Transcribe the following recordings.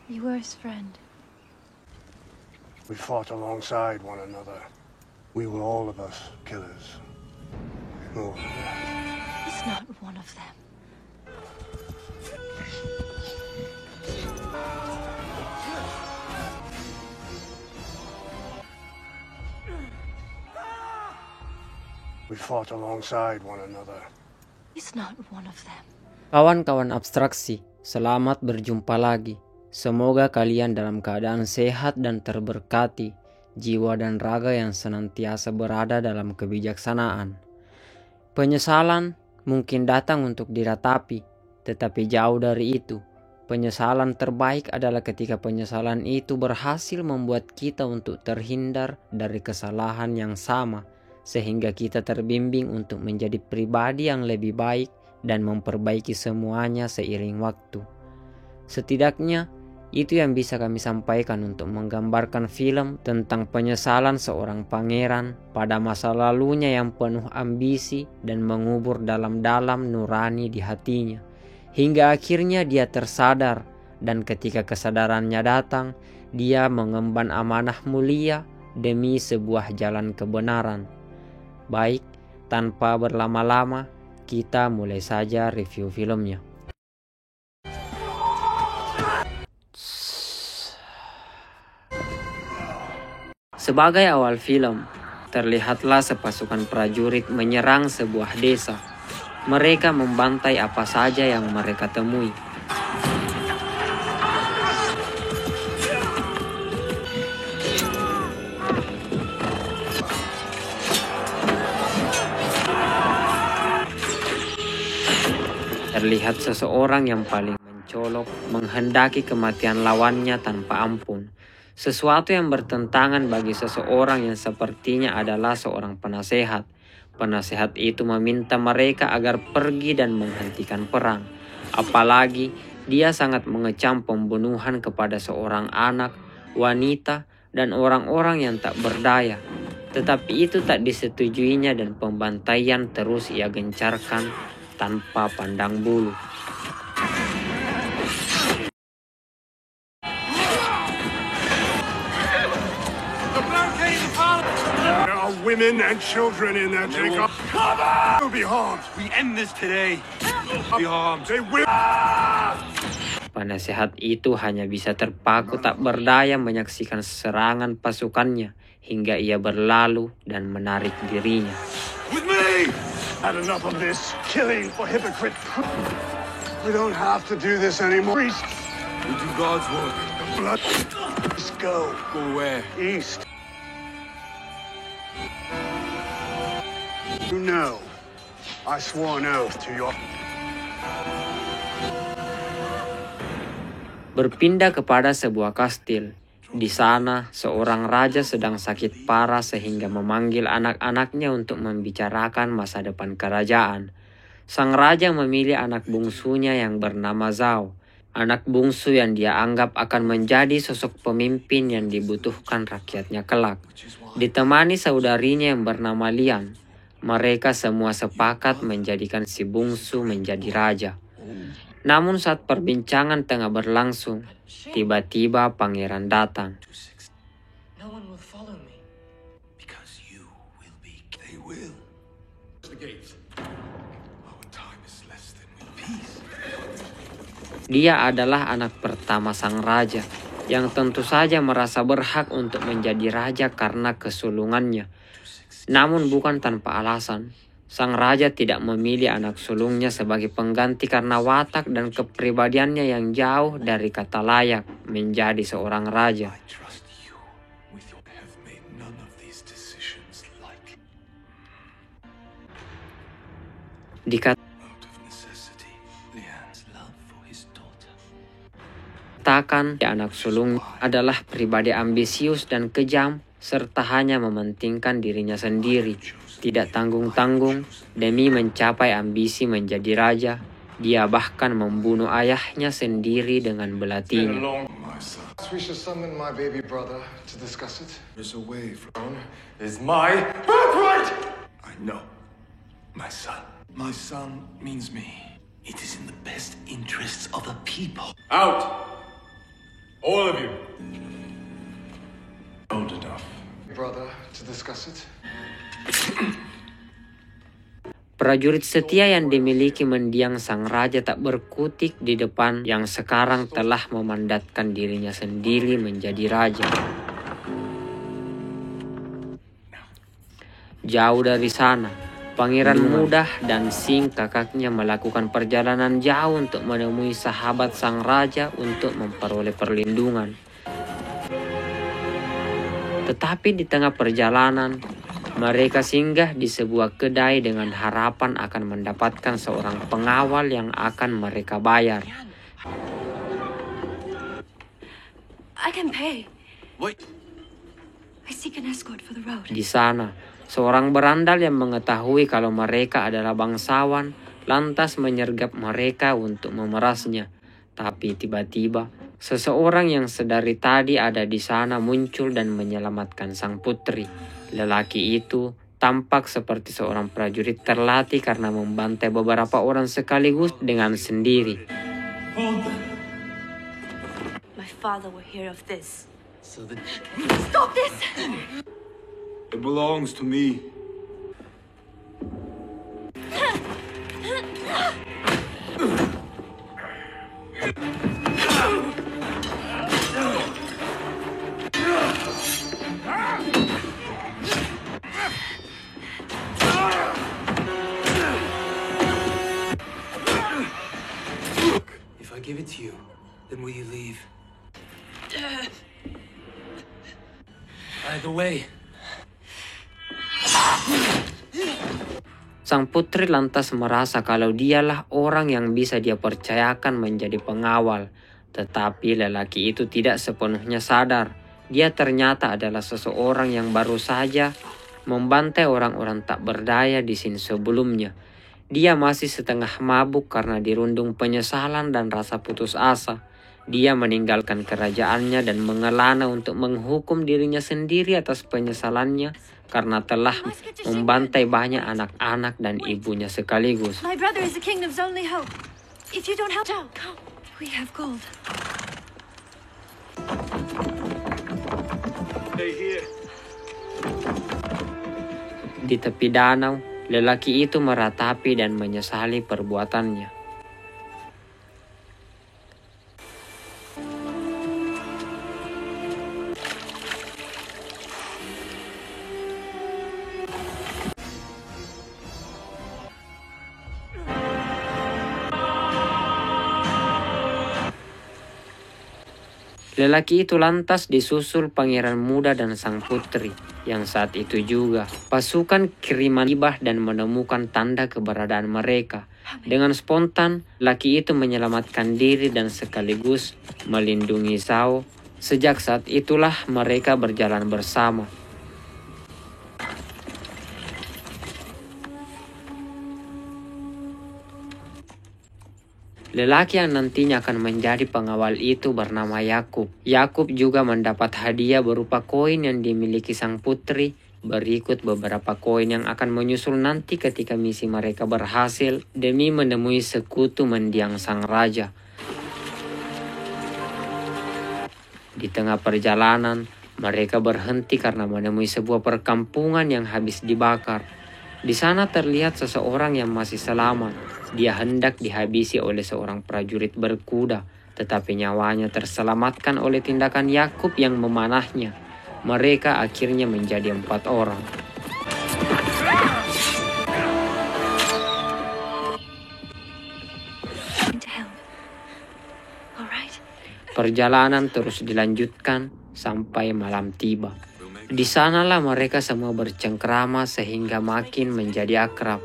You were his friend. We fought alongside one another. We were all of us killers. Oh. He's not one of them. We fought alongside one another. He's not one of them. Kawan-kawan abstraksi, selamat berjumpa lagi. Semoga kalian dalam keadaan sehat dan terberkati, jiwa dan raga yang senantiasa berada dalam kebijaksanaan. Penyesalan mungkin datang untuk diratapi, tetapi jauh dari itu. Penyesalan terbaik adalah ketika penyesalan itu berhasil membuat kita untuk terhindar dari kesalahan yang sama, sehingga kita terbimbing untuk menjadi pribadi yang lebih baik dan memperbaiki semuanya seiring waktu. Setidaknya, itu yang bisa kami sampaikan untuk menggambarkan film tentang penyesalan seorang pangeran pada masa lalunya yang penuh ambisi dan mengubur dalam-dalam nurani di hatinya. Hingga akhirnya dia tersadar, dan ketika kesadarannya datang, dia mengemban amanah mulia demi sebuah jalan kebenaran. Baik, tanpa berlama-lama, kita mulai saja review filmnya. Sebagai awal film, terlihatlah sepasukan prajurit menyerang sebuah desa. Mereka membantai apa saja yang mereka temui. Terlihat seseorang yang paling mencolok menghendaki kematian lawannya tanpa ampun. Sesuatu yang bertentangan bagi seseorang yang sepertinya adalah seorang penasehat. Penasehat itu meminta mereka agar pergi dan menghentikan perang. Apalagi dia sangat mengecam pembunuhan kepada seorang anak, wanita, dan orang-orang yang tak berdaya. Tetapi itu tak disetujuinya dan pembantaian terus ia gencarkan tanpa pandang bulu. There are women and children in there, Jacob. They'll be harmed. We end this today. Be harmed. They will. Penasehat itu hanya bisa terpaku tak berdaya menyaksikan serangan pasukannya hingga ia berlalu dan menarik dirinya. With me! Had enough of this killing for hypocrites. We don't have to do this anymore. Priest. We do God's work. Blood. Let's go. Go where? East. You know, I swore an oath to your... Berpindah kepada sebuah kastil. Di sana, seorang raja sedang sakit parah sehingga memanggil anak-anaknya untuk membicarakan masa depan kerajaan. Sang raja memilih anak bungsunya yang bernama Zhao. Anak bungsu yang dia anggap akan menjadi sosok pemimpin yang dibutuhkan rakyatnya kelak. Ditemani saudarinya yang bernama Lian. Mereka semua sepakat menjadikan si bungsu menjadi raja. Namun saat perbincangan tengah berlangsung, tiba-tiba pangeran datang. No one will follow me. Because you will be... They will. The gates. Our time is less than with peace. Dia adalah anak pertama sang raja, yang tentu saja merasa berhak untuk menjadi raja karena kesulungannya. Namun bukan tanpa alasan. Sang raja tidak memilih anak sulungnya sebagai pengganti karena watak dan kepribadiannya yang jauh dari kata layak menjadi seorang raja. Dikatakan anak sulung adalah pribadi ambisius dan kejam serta hanya mementingkan dirinya sendiri. Tidak tanggung-tanggung demi mencapai ambisi menjadi raja, dia bahkan membunuh ayahnya sendiri dengan belatinya. We should summon my baby brother to discuss it. There's a way from is my birthright. I know, my son. My son means me. It is in the best interests of the people. Out! All of you. Old enough. Brother, to discuss it. Prajurit setia yang dimiliki mendiang sang raja tak berkutik di depan yang sekarang telah memandatkan dirinya sendiri menjadi raja. Jauh dari sana, pangeran muda dan Sing kakaknya melakukan perjalanan jauh untuk menemui sahabat sang raja untuk memperoleh perlindungan. Tetapi di tengah perjalanan, mereka singgah di sebuah kedai dengan harapan akan mendapatkan seorang pengawal yang akan mereka bayar. I can pay. Wait. I seek an escort for the road. Di sana, seorang berandal yang mengetahui kalau mereka adalah bangsawan lantas menyergap mereka untuk memerasnya. Tapi tiba-tiba, seseorang yang sedari tadi ada di sana muncul dan menyelamatkan sang putri. Lelaki itu tampak seperti seorang prajurit terlatih karena membantai beberapa orang sekaligus dengan sendiri. My father will hear of this. So the... Stop this! It belongs to me. If I give it to you, then will you leave? By the way, Sang putri lantas merasa kalau dialah orang yang bisa dia percayakan menjadi pengawal. Tetapi lelaki itu tidak sepenuhnya sadar. Dia ternyata adalah seseorang yang baru saja membantai orang-orang tak berdaya di sini sebelumnya. Dia masih setengah mabuk karena dirundung penyesalan dan rasa putus asa. Dia meninggalkan kerajaannya dan mengelana untuk menghukum dirinya sendiri atas penyesalannya karena telah membantai banyak anak-anak dan ibunya sekaligus. My brother is the kingdom's only hope. If you don't help, come. We have gold. stay here. Di tepi danau, lelaki itu meratapi dan menyesali perbuatannya. Lelaki itu lantas disusul pangeran muda dan sang putri, yang saat itu juga pasukan kiriman tiba dan menemukan tanda keberadaan mereka. Dengan spontan, laki itu menyelamatkan diri dan sekaligus melindungi Zhao. Sejak saat itulah mereka berjalan bersama. Lelaki yang nantinya akan menjadi pengawal itu bernama Yakub. Yakub juga mendapat hadiah berupa koin yang dimiliki sang putri. Berikut beberapa koin yang akan menyusul nanti ketika misi mereka berhasil demi menemui sekutu mendiang sang raja. Di tengah perjalanan, mereka berhenti karena menemui sebuah perkampungan yang habis dibakar. Di sana terlihat seseorang yang masih selamat. Dia hendak dihabisi oleh seorang prajurit berkuda, tetapi nyawanya terselamatkan oleh tindakan Yakub yang memanahnya. Mereka akhirnya menjadi 4 orang. To help. All right. Perjalanan terus dilanjutkan sampai malam tiba. Di sanalah mereka semua bercengkrama sehingga makin menjadi akrab.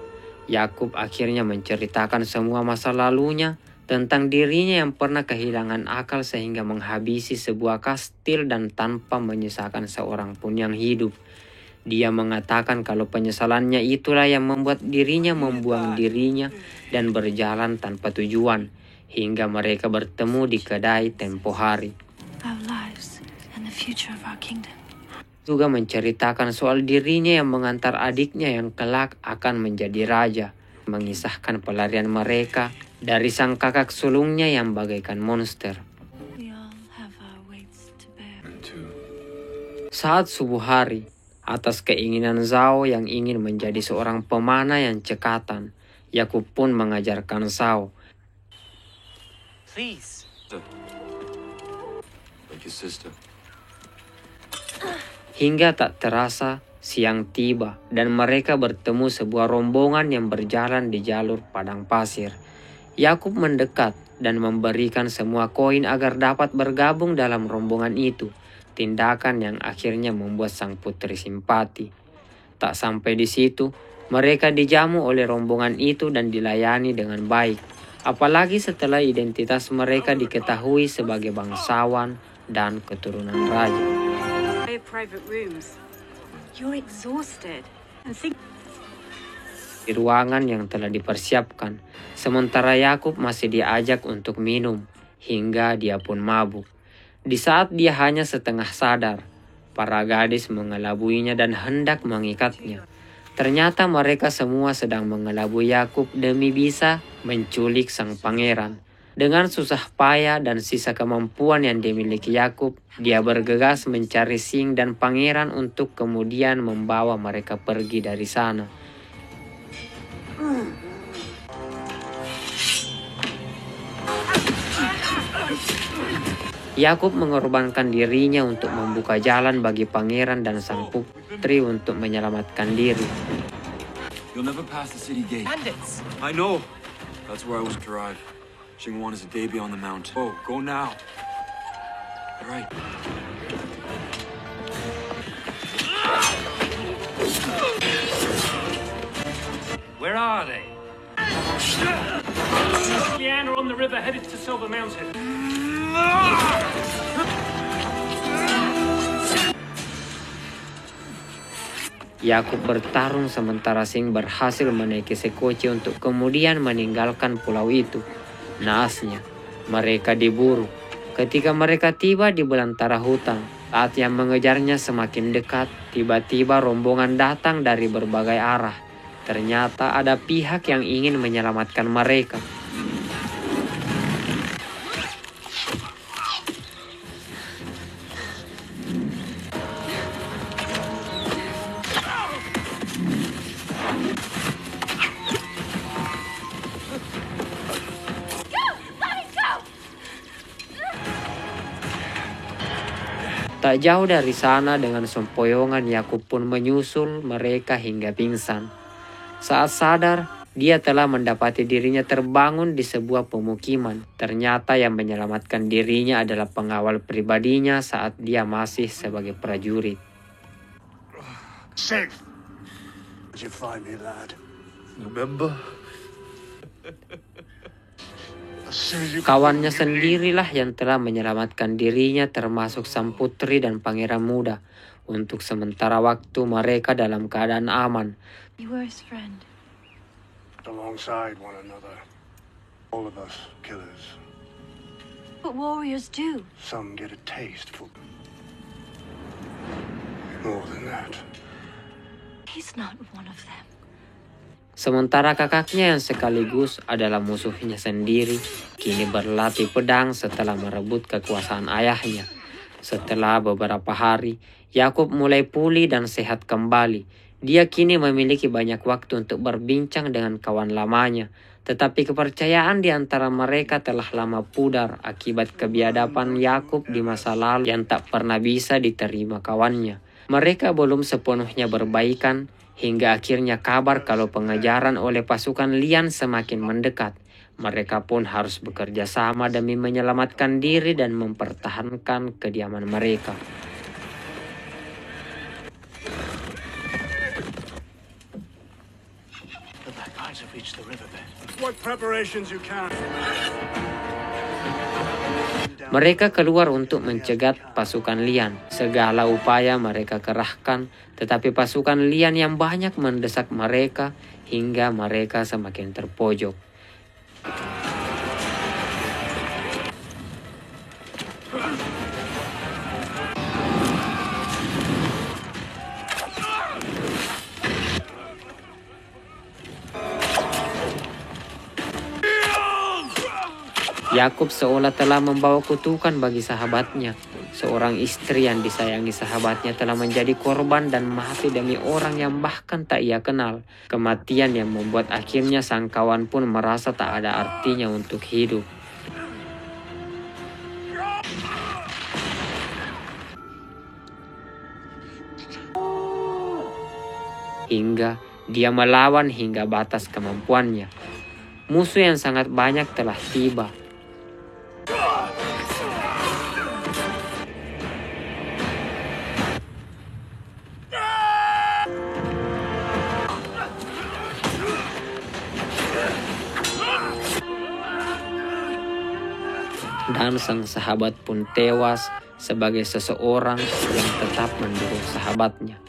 Yakub akhirnya menceritakan semua masa lalunya tentang dirinya yang pernah kehilangan akal sehingga menghabisi sebuah kastil dan tanpa menyisakan seorang pun yang hidup. Dia mengatakan kalau penyesalannya itulah yang membuat dirinya membuang dirinya dan berjalan tanpa tujuan hingga mereka bertemu di kedai tempo hari. Our lives and the future of our kingdom. Juga menceritakan soal dirinya yang mengantar adiknya yang kelak akan menjadi raja, mengisahkan pelarian mereka dari sang kakak sulungnya yang bagaikan monster. We all have our way Saat subuh hari, atas keinginan Zhao yang ingin menjadi seorang pemanah yang cekatan, Yakub pun mengajarkan Zhao. Please. Like your sister. Hingga tak terasa, siang tiba dan mereka bertemu sebuah rombongan yang berjalan di jalur padang pasir. Yakub mendekat dan memberikan semua koin agar dapat bergabung dalam rombongan itu. Tindakan yang akhirnya membuat sang putri simpati. Tak sampai di situ, mereka dijamu oleh rombongan itu dan dilayani dengan baik. Apalagi setelah identitas mereka diketahui sebagai bangsawan dan keturunan raja. Private rooms. You're exhausted. And think Di ruangan yang telah dipersiapkan, sementara Yakub masih diajak untuk minum, hingga dia pun mabuk. Di saat dia hanya setengah sadar, para gadis mengelabuinya dan hendak mengikatnya. Ternyata mereka semua sedang mengelabui Yakub demi bisa menculik sang pangeran. Dengan susah payah dan sisa kemampuan yang dimiliki Yakub, dia bergegas mencari Sing dan pangeran untuk kemudian membawa mereka pergi dari sana. Yakub mengorbankan dirinya untuk membuka jalan bagi pangeran dan sang putri untuk menyelamatkan diri. You'll never pass the city gate. Bandits. I know. That's where I was to arrive. Xingwan is a day beyond the mountain. Oh, go now. All right. Where are they? Leanne are on the river headed to Silver Mountain. Yakub bertarung sementara Sing berhasil menaiki sekoci untuk kemudian meninggalkan pulau itu. Naasnya, mereka diburu. Ketika mereka tiba di belantara hutan, saat yang mengejarnya semakin dekat, tiba-tiba rombongan datang dari berbagai arah. Ternyata ada pihak yang ingin menyelamatkan mereka. Tak jauh dari sana dengan sempoyongan Yakub pun menyusul mereka hingga pingsan. Saat sadar, dia telah mendapati dirinya terbangun di sebuah pemukiman. Ternyata yang menyelamatkan dirinya adalah pengawal pribadinya saat dia masih sebagai prajurit. Safe. Did you find me, lad? Remember? As soon as you Kawannya sendirilah yang telah menyelamatkan dirinya termasuk sang putri dan pangeran muda. Untuk sementara waktu mereka dalam keadaan aman. you were his friend. alongside one another. All of us killers. What warriors do. Some get a taste for more than that. He's not one of them. Sementara kakaknya yang sekaligus adalah musuhnya sendiri, kini berlatih pedang setelah merebut kekuasaan ayahnya. Setelah beberapa hari, Yakub mulai pulih dan sehat kembali. Dia kini memiliki banyak waktu untuk berbincang dengan kawan lamanya. Tetapi kepercayaan di antara mereka telah lama pudar akibat kebiadaban Yakub di masa lalu yang tak pernah bisa diterima kawannya. Mereka belum sepenuhnya berbaikan, hingga akhirnya kabar kalau pengejaran oleh pasukan Lian semakin mendekat. Mereka pun harus bekerja sama demi menyelamatkan diri dan mempertahankan kediaman mereka. The Black Guards have reached the riverbed. What preparations you can. Mereka keluar untuk mencegat pasukan Lian. Segala upaya mereka kerahkan, tetapi pasukan Lian yang banyak mendesak mereka hingga mereka semakin terpojok. Yakub seolah telah membawa kutukan bagi sahabatnya. Seorang istri yang disayangi sahabatnya telah menjadi korban dan mati demi orang yang bahkan tak ia kenal. Kematian yang membuat akhirnya sang kawan pun merasa tak ada artinya untuk hidup. Hingga dia melawan hingga batas kemampuannya. Musuh yang sangat banyak telah tiba. Dan sang sahabat pun tewas sebagai seseorang yang tetap mendukung sahabatnya.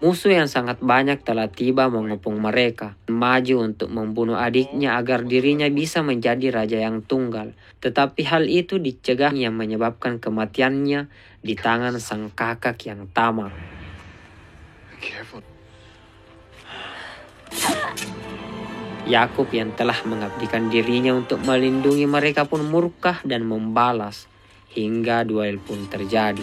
Musuh yang sangat banyak telah tiba mengepung mereka, maju untuk membunuh adiknya agar dirinya bisa menjadi raja yang tunggal. Tetapi hal itu dicegah yang menyebabkan kematiannya di tangan sang kakak yang tamak. Yakub yang telah mengabdikan dirinya untuk melindungi mereka pun murka dan membalas, hingga duel pun terjadi.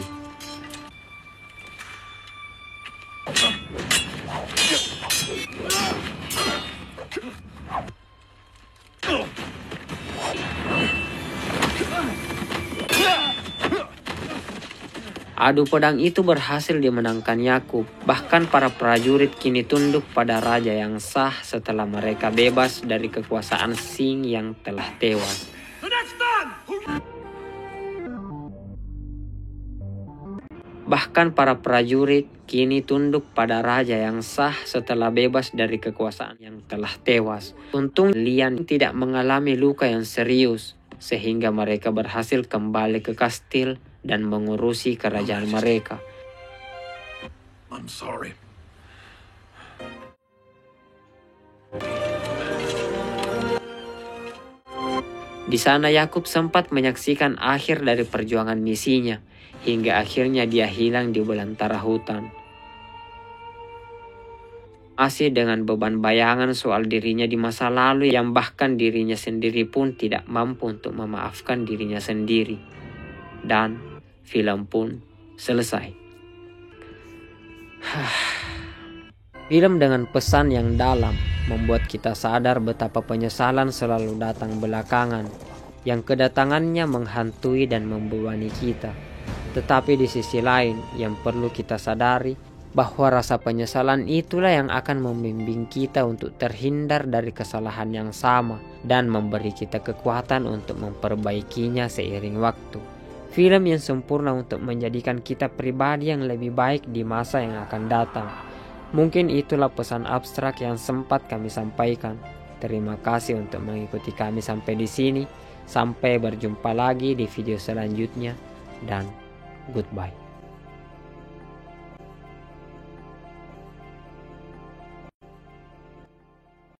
Adu pedang itu berhasil dimenangkan Yakub. Bahkan para prajurit kini tunduk pada raja yang sah setelah mereka bebas dari kekuasaan Sing yang telah tewas. Bahkan para prajurit kini tunduk pada raja yang sah setelah bebas dari kekuasaan yang telah tewas. Untung Lian tidak mengalami luka yang serius, sehingga mereka berhasil kembali ke kastil dan mengurusi kerajaan mereka. I'm sorry. Di sana Yakub sempat menyaksikan akhir dari perjuangan misinya, hingga akhirnya dia hilang di belantara hutan. Masih dengan beban bayangan soal dirinya di masa lalu yang bahkan dirinya sendiri pun tidak mampu untuk memaafkan dirinya sendiri. Dan film pun selesai. Film dengan pesan yang dalam membuat kita sadar betapa penyesalan selalu datang belakangan, yang kedatangannya menghantui dan membebani kita. Tetapi di sisi lain yang perlu kita sadari bahwa rasa penyesalan itulah yang akan membimbing kita untuk terhindar dari kesalahan yang sama dan memberi kita kekuatan untuk memperbaikinya seiring waktu. Film yang sempurna untuk menjadikan kita pribadi yang lebih baik di masa yang akan datang. Mungkin itulah pesan abstrak yang sempat kami sampaikan. Terima kasih untuk mengikuti kami sampai di sini. Sampai berjumpa lagi di video selanjutnya dan goodbye.